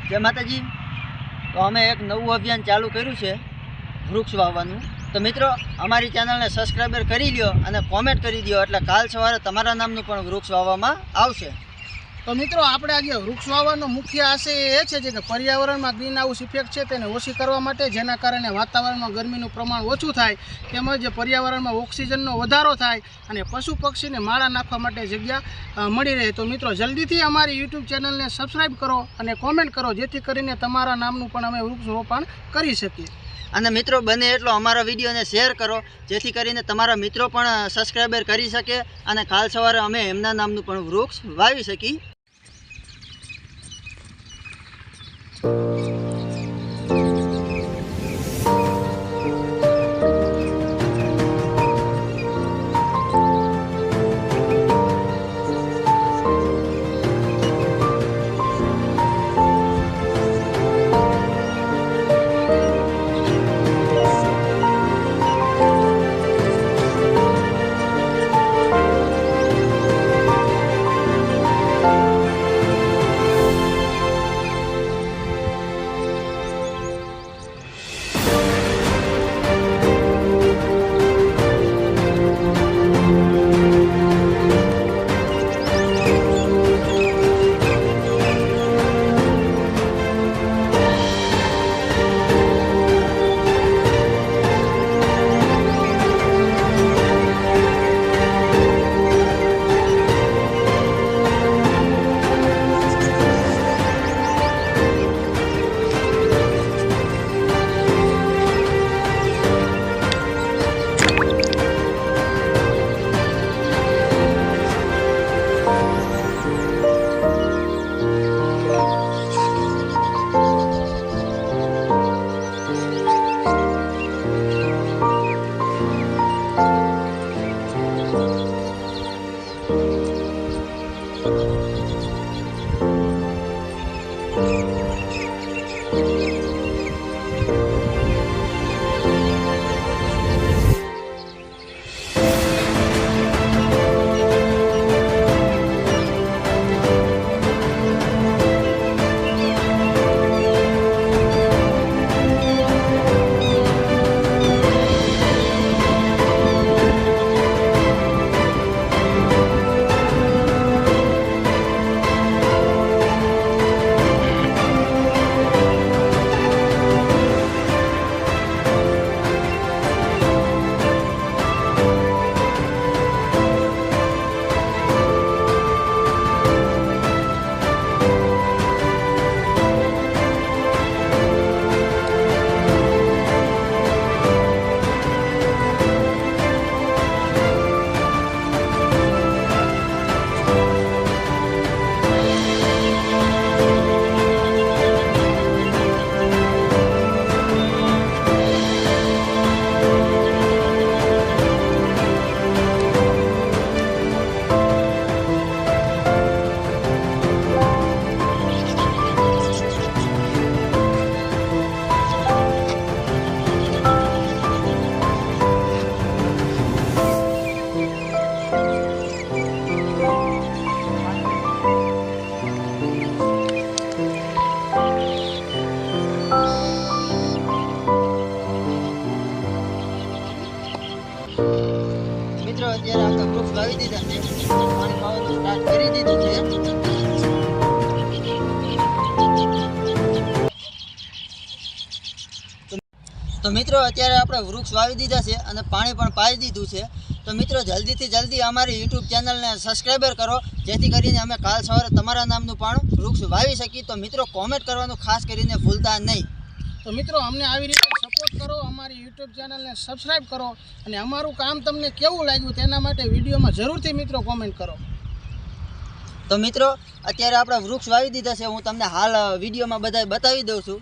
जय माताजी। तो अमे एक नवुं अभियान चालू कर्युं छे वृक्ष वाववानुं। तो मित्रों अमारी चेनल ने सब्सक्राइबर करी ल्यो अने कॉमेंट करी दियो एटले काल सवारे तमारा नामनुं पण वृक्ष वाववामां आवशे। तो मित्रों आपणे आज वृक्ष वावવાનો मुख्य आशय ए छे के पर्यावरणमां ग्रीन हाउस इफेक्ट छे तेने ओછી કરવા માટે જેના કારણે વાતાવરણમાં ગરમીનું પ્રમાણ ઓછું થાય તેમજ पर्यावरणમાં ઓક્સિજનનો વધારો થાય અને પશુ પક્ષીને માળા નાખવા માટે જગ્યા મળી રહે। તો મિત્રો જલ્દીથી અમારી YouTube ચેનલને સબસ્ક્રાઇબ કરો અને કોમેન્ટ કરો જેથી કરીને તમારા નામનું પણ અમે વૃક્ષ રોપણ કરી શકીએ। અને મિત્રો બને એટલો અમારા વિડીયોને શેર કરો જેથી કરીને તમારા મિત્રો પણ સબસ્ક્રાઇબર કરી શકે અને કાલ સવારે અમે એમના નામનું પણ વૃક્ષ વાવી શકી। मित्रों अत्यारे आपणे वृक्ष वावी दीधा छे, पाणी पाવાનું સ્ટાર્ટ કરી દીધું છે। तो मित्रों अत्यारे आपणे वृक्ष वावी दीधा छे અને પાણી પણ પાઈ દીધું છે। तो मित्रों जल्दीથી जल्दी અમારી YouTube ચેનલને સબસ્ક્રાઇબર કરો જેથી કરીને અમે કાલ સવારે તમારા નામનું પણ વૃક્ષ વાવી શકીએ। તો મિત્રો કોમેન્ટ કરવાનું ખાસ કરીને ભૂલતા નહીં। तो मित्रों अमने આવી રીતે સપોર્ટ કરો, અમારી YouTube ચેનલને સબસ્ક્રાઇબ કરો અને અમારું કામ તમને કેવું લાગ્યું તેના માટે વિડીયોમાં જરૂરથી મિત્રો કોમેન્ટ કરો। તો મિત્રો અત્યારે આપણે વૃક્ષ વાવી દીધા છે, હું તમને હાલ વિડીયોમાં બધાય બતાવી દઉં છું।